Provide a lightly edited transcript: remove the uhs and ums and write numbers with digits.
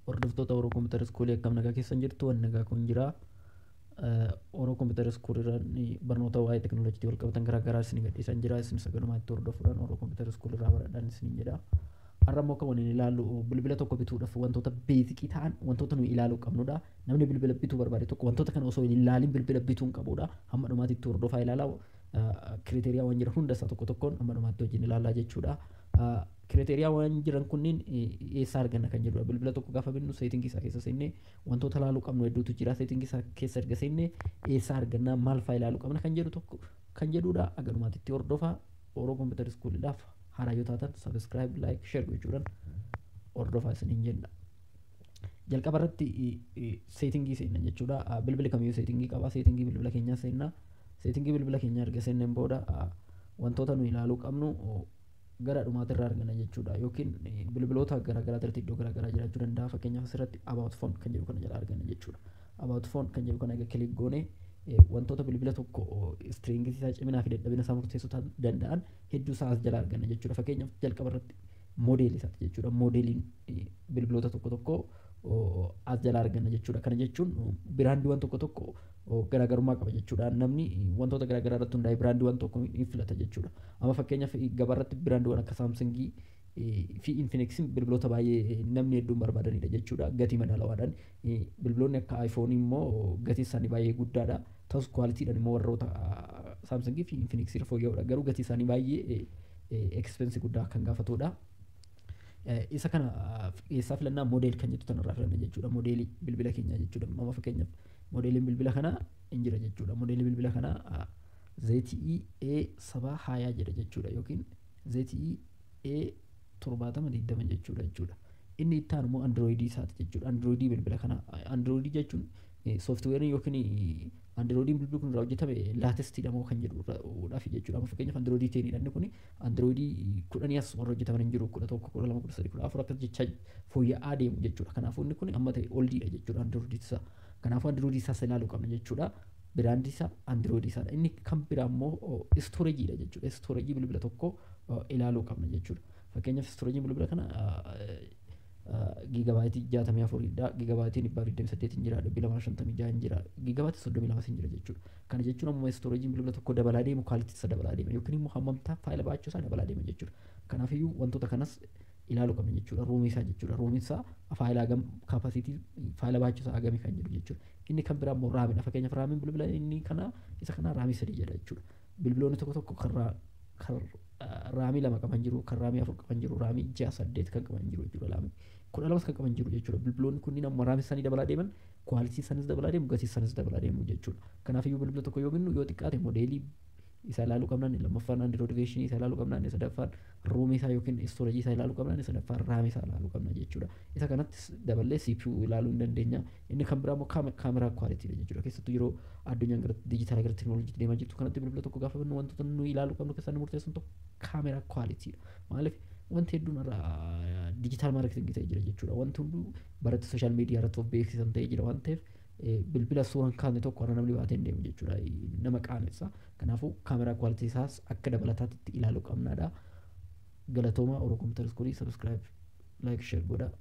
Hordoftoota Oromoo Kompiitara Iskuulii akkam nagaa keessan jirtu? Waan nagaa kun jira. Oromoo Kompiitara Iskuulirraan barnoota waa'ee teekinooloojiitiin wal qabatan garaa garaa isin gadhiisan jira. Isin sagalumaa itti hordofuudhaan Oromoo Kompiitara Iskuulirraa baradhaan isin jedha. Har'a immoo kan waliin ilaallu bilbila tokko bituudhaaf wantoota beezikii ta'an wantoota nuyi ilaaluu qabnudha. Namni bilbila bituu barbaade tokko wantoota kana osoo hin ilaalin bilbila bituu hin qabudha. Hamma dhumaatti itti hordofaa ilaalaa. Kiriteeriyaa waan jiran hunda isaa tokko tokkoon hamma dhumaatti wajjin ilaalaa jechuudha. Kiriteeriyaa waan jiran kunniin eessaa arganna kan jedhudha. Bilbila tokko gaafa binnu seetingii isaa keessa seennee wantoota ilaaluu qabnu hedduutu jira. Seetingii isaa keessa erga seennee eessaa argannaa maal fa'aa ilaaluu qabna kan jedhu tokko kan jedhudha. Akka dhumaatti itti hordofaa. Oromoo Kompiitara Iskuuliidhaaf haaraa yoo taatan sabiskiraayib laayik sheer gochuudhaan hordofaa isiniin jenna. Jalqaba irratti seetingii seenna jechuudha. Bilbili kamiyyuu seetingii qaba. Seetingii bilbila keenyaa seenna. Seetingii bilbila keenyaa erga seenneen booda wantoota nuyi ilaaluu qabnu gara dhumaatirraa argana jechuudha. Yookiin bilbiloota garaagaraa irratti iddoo garaagaraa jiraachuu danda'a. Fakkeenyaaf asirratti about phone kan jedhu kana jala argana jechuudha. About phone kan jedhu kana egaa kilik goone wantoota bilbila tokko istiriingii isaa ciminaa fi dadhabina isaa murteessuu danda'an hedduu isaa as jala argana jechuudha. Fakkeenyaaf jalqaba irratti moodeelii isaati jechuudha. Moodeeliin bilbiloota tokko tokko as jala argana jechuudha. Kana jechuun biraandiiwwan tokko tokko garaagarummaa qaba jechuudha. Namni wantoota garaagaraa irratti hundaa'ee biraandiiwwan tokko ni filata jechuudha. Amma fakkeenyaaf gabaa irratti biraandiiwwan akka saamsingii fi infinixin bilbiloota baay'ee namni hedduun barbaadanidha jechuudha. Gatii madaalawaadhaan bilbiloonni akka aayifoonii immoo gatii isaanii baay'ee guddaadha. Ta'us kwaalitiidhaan immoo warroota saamsingii fi infinixirra fooyya'uudha. Garuu gatii isaanii baay'ee ekspensi guddaa kan gaafatudha. Isa kana eessaa filannaa moodeel kan jettu tanarraa filanna jechuudha. Moodeelii bilbila keenyaa jechuudha. Amma fakkeenyaaf moodeeliin bilbila kanaa hin jira jechuudha. Moodeelii bilbila kanaa ZTE A720 jedha jechuudha. Yookiin ZTE A7020 jechuudha. Inni itti aanu immoo androoidii isaati jechuudha. Androoidii bilbila kanaa. Androoidii jechuun sooftiweerii yookiin androoidiin bilbilli kun irraa hojjetame laatestiidha moo kan jedhuudhaaf jechuudha. Amma fakkeenyaaf androoidii 10dha inni kun androoidii 10 as warra hojjetaman hin jiru 11 12 13 14 akkas jecha fooyya'aa deemu jechuudha. Kanaafuu inni kun amma ta'e oldiidha jechuudha androoidii isaa. Kanaafuu androoidii isaa ilaaluu qabna jechuudha. Biraandii isaa androoidii isaadha. Inni kan biraa immoo istooreejiidha jechuudha. Istooreejii bilbila tokko ilaaluu qabna jechuudha. Fakkeenyaaf istooreejiin bilbila kana giigabaayitii 64dha. Giigabaayitiin 128 hin jira. 256 hin jira. Giigabaayitii 32 hin jira jechuudha. Kana jechuun ammoo istooreejiin bilbila tokko dabalaa deemu kwaalitiis isa dabalaa deema yookiin immoo hammamtaa faayila baachuu isaa dabalaa deema jechuudha. Kanaafiyyuu wantoota kanas ilaaluu qabna jechuudha. Ruumii isaa jechuudha. Ruumiin isaa faayila hagam kaapasitii faayila baachuu isaa hagamii kan jedhu jechuudha. Inni kan biraa immoo raamiidha. Fakkeenyaaf raamiin bilbila inni kana isa kana raamii 3 jedha jechuudha. Bilbiloonni tokko tokko kan raamii 2 qaban jiru, kan raamii 4 qaban jiru, raamii 6 8 kan qaban jiru jechuudha. Raamii 12 kan qaban jiru jechuudha. Bilbiloonni kunniin amma raamii isaanii dabalaa deeman, kwaalitiii isaaniis dabalaa deemu, gatii isaaniis dabalaa deemu jechuudha. Kanaafiyyuu bilbila tokko yoo binnu yoo xiqqaate moodeelii isa ilaaluu qabnaan, lammaffaan android version isa ilaaluu qabnaan, sadaffaan ruumii isaa yookiin istoorejii isaa ilaaluu qabnaan, sadaffaan raamii isaa ilaaluu qabna jechuudha. Isa kanatti daballee CPU ilaaluu hin dandeenya. Inni kan biraa immoo kaameraa kwaalitiidha jechuudha. Keessattuu yeroo addunyaan gara dijitaala gara teekinooloojiitti deemaa jirtu kanatti bilbila tokko gaafa binnu wantoota nuyi ilaaluu qabnu keessaa murteessuun tokko kaameraa kwaalitiidha. Maaliif wanti hedduun irraa dijitaal maarketingii ta'e jira jechuudha. Wanti hunduu baratti sooshaal miidiyaa irratti of beeksisan ta'e jira waan ta'eef bilbila suuraan kaasne tokko irra namni baatee hin deemu jechuudha. Nama qaanessa. Kanaafuu kaameraa kwaalitiii isaas akka dabalataatti ilaaluu qabnaadha. Galatooma Oromoo Kompiitara Iskuulii sabiskiraayib laayik sheer godhaa.